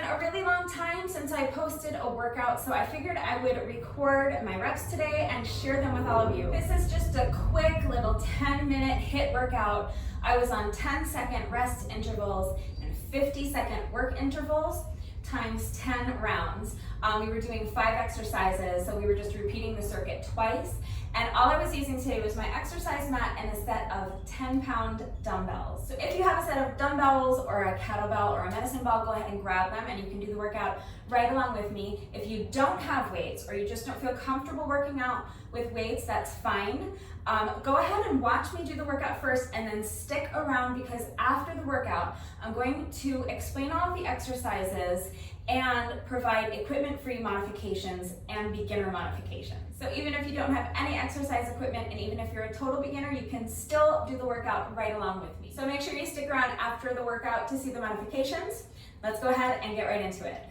a really long time since I posted a workout, so I figured I would record my reps today and share them with all of you. This is just a quick little 10-minute HIIT workout. I was on 10-second rest intervals and 50-second work intervals times 10 rounds. We were doing 5 exercises, so we were just repeating the circuit twice. And all I was using today was my exercise mat and a set of 10-pound dumbbells. So if you have a set of dumbbells or a kettlebell or a medicine ball, go ahead and grab them and you can do the workout right along with me. If you don't have weights or you just don't feel comfortable working out with weights, that's fine. Go ahead and watch me do the workout first and then stick around, because after the workout, I'm going to explain all of the exercises and provide equipment-free modifications and beginner modifications. So even if you don't have any exercise equipment, and even if you're a total beginner, you can still do the workout right along with me. So make sure you stick around after the workout to see the modifications. Let's go ahead and get right into it.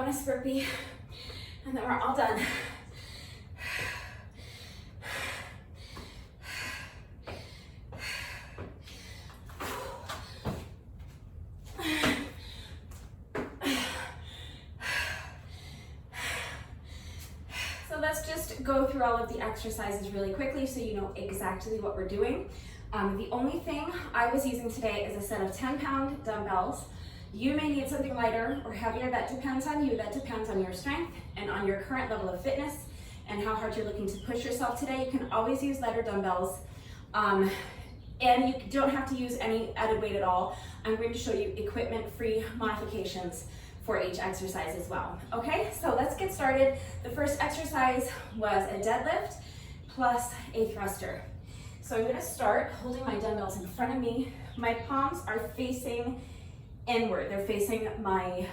bonus burpee, and then we're all done. Let's just go through all of the exercises really quickly so you know exactly what we're doing. The only thing I was using today is a set of 10-pound dumbbells. You may need something lighter or heavier. That depends on you. That depends on your strength and on your current level of fitness and how hard you're looking to push yourself today. You can always use lighter dumbbells. And you don't have to use any added weight at all. I'm going to show you equipment-free modifications for each exercise as well. Okay, so let's get started. The first exercise was a deadlift plus a thruster. So I'm gonna start holding my dumbbells in front of me. My palms are facing inward. They're facing my,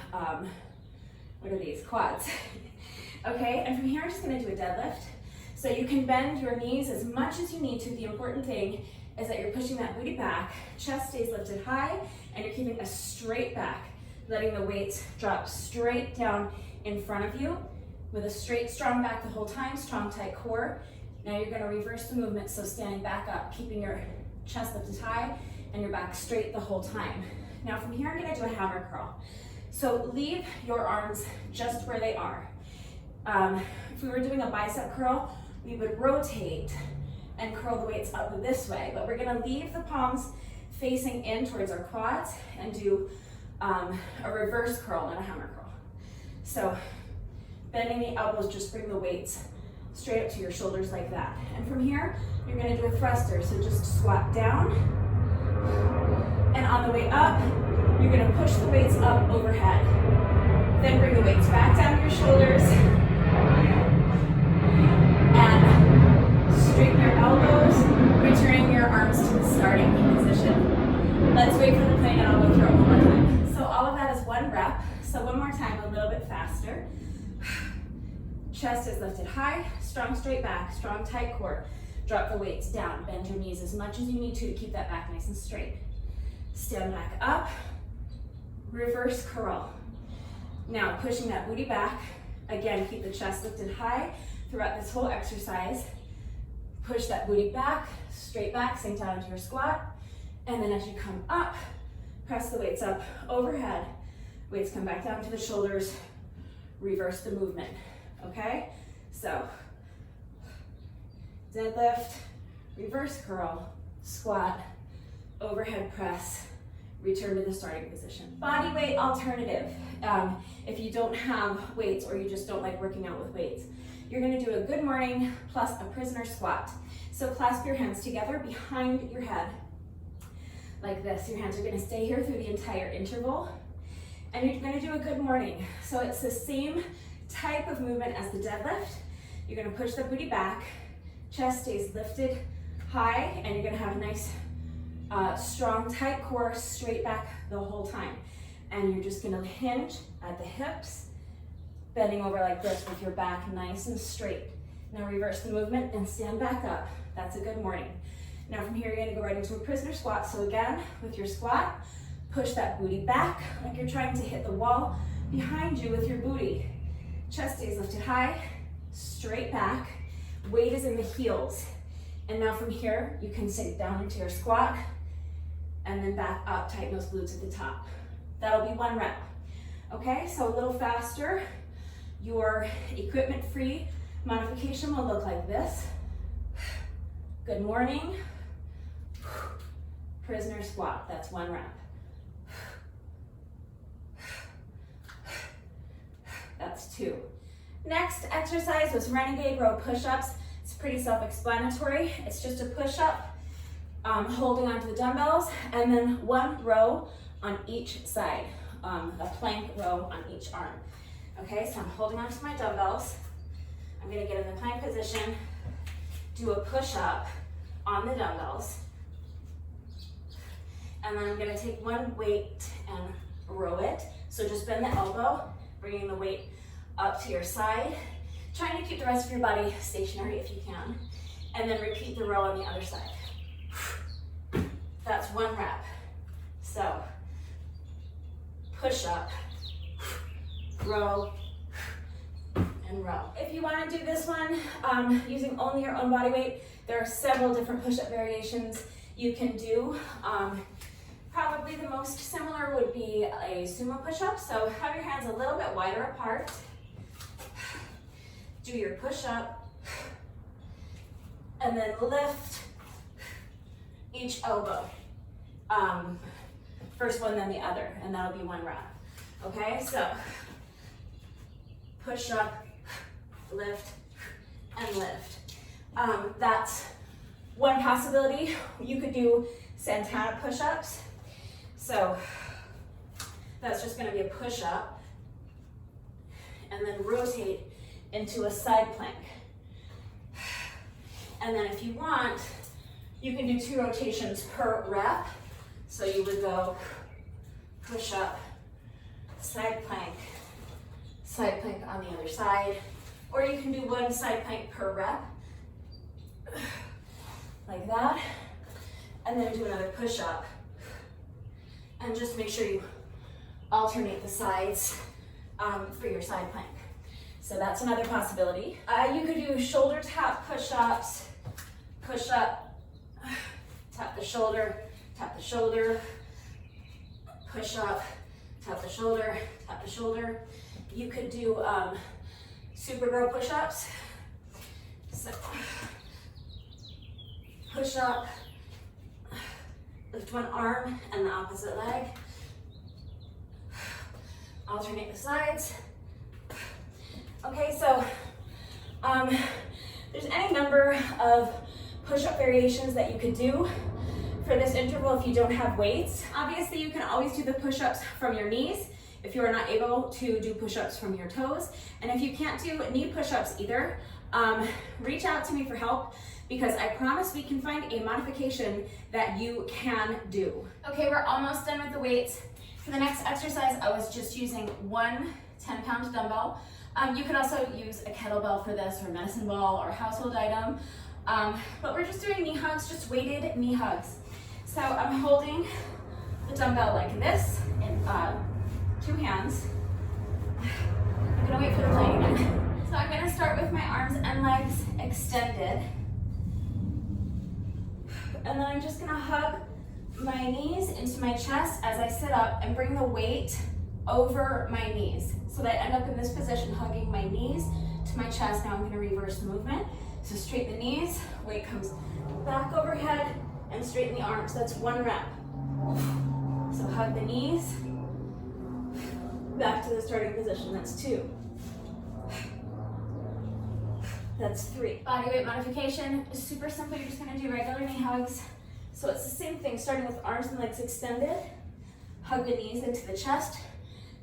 what are these, quads. Okay, and from here I'm just gonna do a deadlift. So you can bend your knees as much as you need to. The important thing is that you're pushing that booty back, chest stays lifted high, and you're keeping a straight back, letting the weights drop straight down in front of you with a straight, strong back the whole time, strong, tight core. Now you're gonna reverse the movement, so standing back up, keeping your chest lifted high and your back straight the whole time. Now from here, I'm gonna do a hammer curl. So leave your arms just where they are. If we were doing a bicep curl, we would rotate and curl the weights up this way, but we're gonna leave the palms facing in towards our quads and do a reverse curl, not a hammer curl. So bending the elbows, just bring the weights straight up to your shoulders like that. And from here, you're gonna do a thruster. So just squat down, and on the way up, you're gonna push the weights up overhead. Then bring the weights back down your shoulders, and straighten your elbows, returning your arms to the starting position. Let's wait for the plane and I'll go through it one more time. So all of that is one rep. So one more time, a little bit faster. Chest is lifted high, strong straight back, strong tight core. Drop the weights down, bend your knees as much as you need to keep that back nice and straight. Stand back up, reverse curl. Now pushing that booty back. Again, keep the chest lifted high throughout this whole exercise. Push that booty back, straight back, sink down into your squat. And then as you come up, press the weights up overhead. Weights come back down to the shoulders, reverse the movement, okay? So, deadlift, reverse curl, squat, overhead press, return to the starting position. Body weight alternative. If you don't have weights or you just don't like working out with weights, you're gonna do a good morning plus a prisoner squat. So clasp your hands together behind your head, like this. Your hands are gonna stay here through the entire interval. And you're gonna do a good morning. So it's the same type of movement as the deadlift. You're gonna push the booty back, chest stays lifted high, and you're gonna have a nice, strong, tight core, straight back the whole time. And you're just gonna hinge at the hips, bending over like this with your back nice and straight. Now reverse the movement and stand back up. That's a good morning. Now from here, you're gonna go right into a prisoner squat. So again, with your squat, push that booty back like you're trying to hit the wall behind you with your booty. Chest stays lifted high, straight back. Weight is in the heels. And now from here, you can sink down into your squat and then back up, tighten those glutes at the top. That'll be one rep. Okay, so a little faster. Your equipment-free modification will look like this. Good morning. Prisoner squat, that's one rep. That's two. Next exercise was Renegade row push-ups. It's pretty self-explanatory. It's just a push-up, holding onto the dumbbells, and then one row on each side, a plank row on each arm. Okay, so I'm holding onto my dumbbells. I'm gonna get in the plank position, do a push-up on the dumbbells, and then I'm gonna take one weight and row it. So just bend the elbow, bringing the weight up to your side, trying to keep the rest of your body stationary if you can, and then repeat the row on the other side. That's one rep. So, push up, row, and row. If you want to do this one using only your own body weight, there are several different push-up variations you can do. Probably the most similar would be a sumo push-up. So have your hands a little bit wider apart. Do your push-up, and then lift each elbow. First one, then the other, and that'll be one rep. Okay, so push up, lift, and lift. That's one possibility. You could do Santana push-ups. So that's just gonna be a push-up, and then rotate into a side plank. And then if you want, you can do 2 rotations per rep. So you would go push up, side plank on the other side, or you can do 1 side plank per rep, like that, and then do another push up, and just make sure you alternate the sides for your side plank. So that's another possibility. You could do shoulder tap push-ups, push up, tap the shoulder, push up, tap the shoulder, tap the shoulder. You could do Supergirl push-ups. So push up, lift one arm and the opposite leg. Alternate the sides. Okay, so there's any number of push-up variations that you could do for this interval if you don't have weights. Obviously, you can always do the push-ups from your knees if you are not able to do push-ups from your toes. And if you can't do knee push-ups either, reach out to me for help, because I promise we can find a modification that you can do. Okay, we're almost done with the weights. For the next exercise, I was just using 1 10-pound dumbbell. You could also use a kettlebell for this, or medicine ball, or household item. But we're just doing knee hugs, just weighted knee hugs. So I'm holding the dumbbell like this in 2 hands. I'm gonna wait for the plane again. So I'm gonna start with my arms and legs extended. And then I'm just gonna hug my knees into my chest as I sit up and bring the weight over my knees, so that I end up in this position, hugging my knees to my chest. Now I'm gonna reverse the movement. So straighten the knees, weight comes back overhead, and straighten the arms. That's 1 rep. So hug the knees, back to the starting position. That's 2. That's 3. Body weight modification is super simple. You're just gonna do regular knee hugs. So it's the same thing, starting with arms and legs extended. Hug the knees into the chest,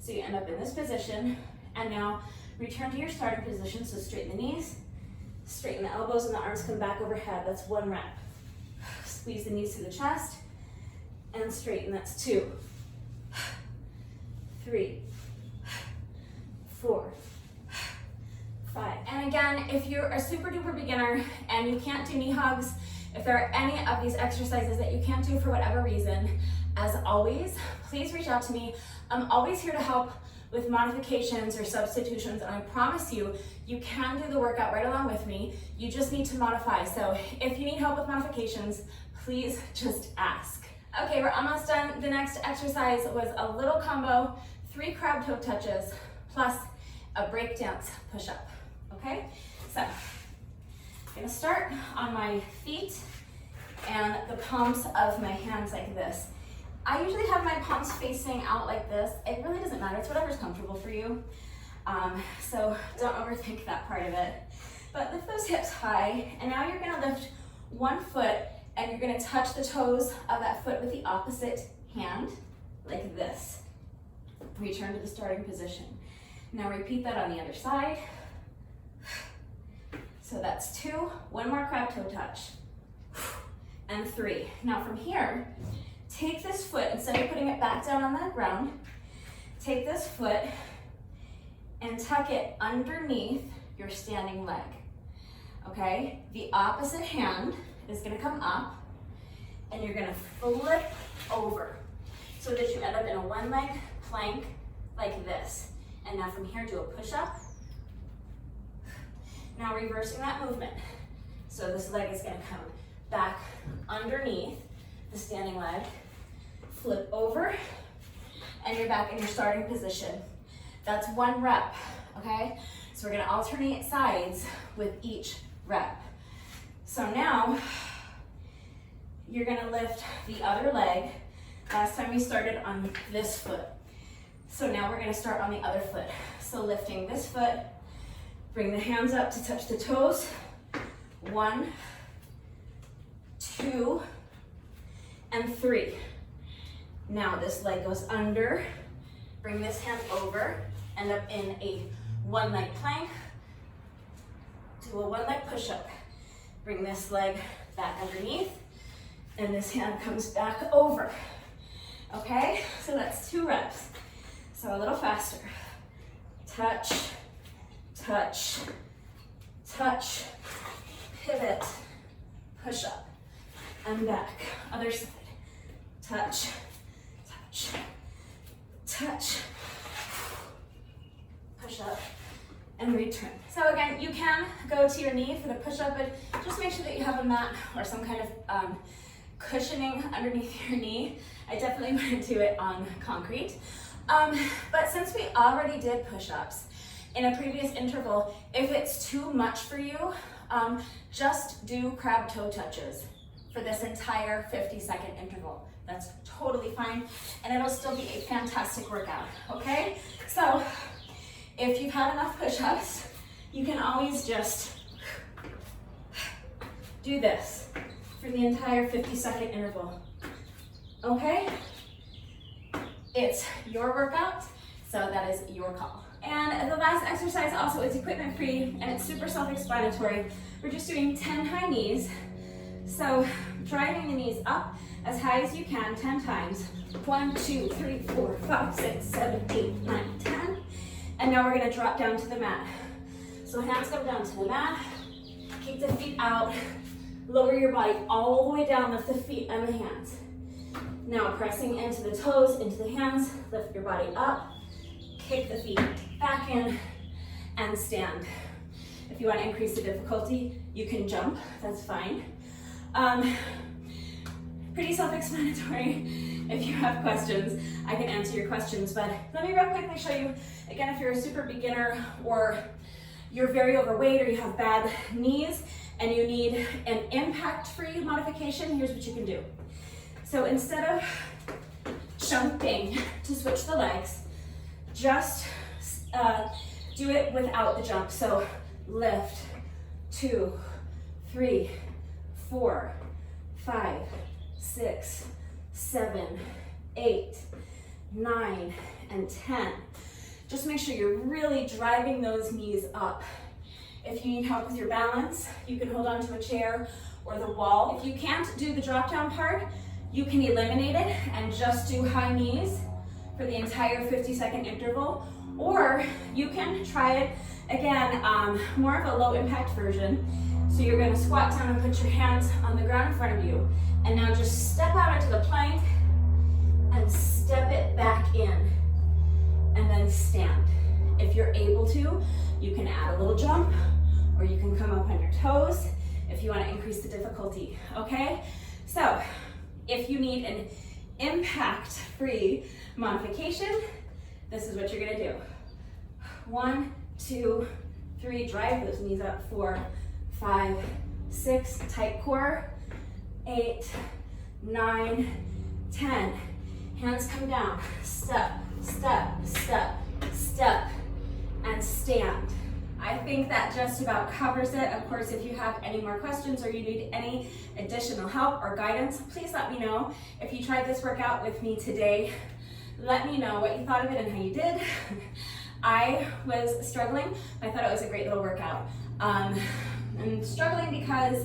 so you end up in this position. And now return to your starting position. So straighten the knees, straighten the elbows, and the arms come back overhead. That's 1 rep. Squeeze the knees to the chest and straighten. That's 2, 3, 4, 5. And again, if you're a super duper beginner and you can't do knee hugs, if there are any of these exercises that you can't do for whatever reason, as always, please reach out to me. I'm always here to help with modifications or substitutions, and I promise you, you can do the workout right along with me. You just need to modify. So if you need help with modifications, please just ask. Okay, we're almost done. The next exercise was a little combo, 3 crab toe touches plus a breakdance push-up. Okay, so I'm gonna start on my feet and the palms of my hands like this. I usually have my palms facing out like this. It really doesn't matter, it's whatever's comfortable for you. So don't overthink that part of it. But lift those hips high, and now you're gonna lift 1 foot and you're gonna touch the toes of that foot with the opposite hand, like this. Return to the starting position. Now repeat that on the other side. So that's 2, 1 more crab toe touch, and 3. Now from here, take this foot, instead of putting it back down on the ground, take this foot and tuck it underneath your standing leg, okay? The opposite hand is gonna come up, and you're gonna flip over so that you end up in a 1-leg plank like this. And now from here, do a push-up. Now reversing that movement. So this leg is gonna come back underneath the standing leg, flip over, and you're back in your starting position. That's 1 rep, okay? So we're gonna alternate sides with each rep. So now, you're gonna lift the other leg. Last time we started on this foot. So now we're gonna start on the other foot. So lifting this foot, bring the hands up to touch the toes. 1, 2, and 3. Now this leg goes under. Bring this hand over, end up in a 1-leg plank. Do a 1-leg push-up. Bring this leg back underneath, and this hand comes back over. Okay, so that's 2 reps. So a little faster. Touch, touch, touch, pivot, push up, and back. Other side. Touch, touch, touch, push up, and return. So again, you can go to your knee for the push-up, but just make sure that you have a mat or some kind of cushioning underneath your knee. I definitely wouldn't do it on concrete. But since we already did push-ups in a previous interval, if it's too much for you, just do crab toe touches for this entire 50-second interval. That's totally fine, and it'll still be a fantastic workout, okay? So, if you've had enough push-ups, you can always just do this for the entire 50-second interval, okay? It's your workout, so that is your call. And the last exercise also is equipment free, and it's super self-explanatory. We're just doing 10 high knees. So driving the knees up as high as you can 10 times. 1, 2, 3, 4, 5, 6, 7, 8, 9, 10. And now we're gonna drop down to the mat. So hands come down to the mat, kick the feet out, lower your body all the way down, lift the feet and the hands. Now pressing into the toes, into the hands, lift your body up, kick the feet back in, and stand. If you want to increase the difficulty, you can jump, that's fine. Pretty self-explanatory. If you have questions, I can answer your questions, but let me real quickly show you, again, if you're a super beginner or you're very overweight or you have bad knees and you need an impact-free modification, here's what you can do. So instead of jumping to switch the legs, just do it without the jump. So lift, 2, 3, 4, 5, 6, 7, 8, 9, and 10. Just make sure you're really driving those knees up. If you need help with your balance, you can hold on to a chair or the wall. If you can't do the drop down part, you can eliminate it and just do high knees for the entire 50-second interval, or you can try it again, more of a low impact version. So you're gonna squat down and put your hands on the ground in front of you. And now just step out into the plank and step it back in, and then stand. If you're able to, you can add a little jump, or you can come up on your toes if you wanna increase the difficulty, okay? So, if you need an impact-free modification, this is what you're gonna do. 1, 2, 3, drive those knees up. 4, 5, 6, tight core. 8, 9, 10. Hands come down. Step, step, step, step, and stand. I think that just about covers it. Of course, if you have any more questions or you need any additional help or guidance, please let me know. If you tried this workout with me today, let me know what you thought of it and how you did. I was struggling. I thought it was a great little workout. I'm struggling because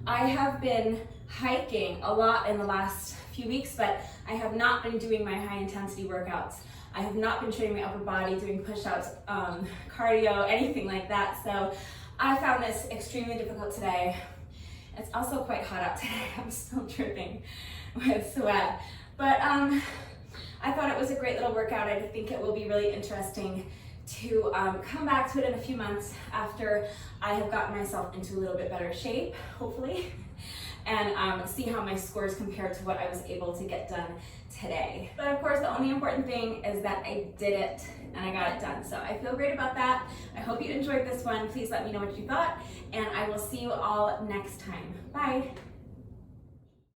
I have been hiking a lot in the last few weeks, but I have not been doing my high intensity workouts. I have not been training my upper body, doing push-ups, cardio, anything like that. So I found this extremely difficult today. It's also quite hot out today. I'm still dripping with sweat. But I thought it was a great little workout. I think it will be really interesting to come back to it in a few months after I have gotten myself into a little bit better shape, hopefully, and see how my scores compare to what I was able to get done today. But of course, the only important thing is that I did it and I got it done. So I feel great about that. I hope you enjoyed this one. Please let me know what you thought, and I will see you all next time. Bye.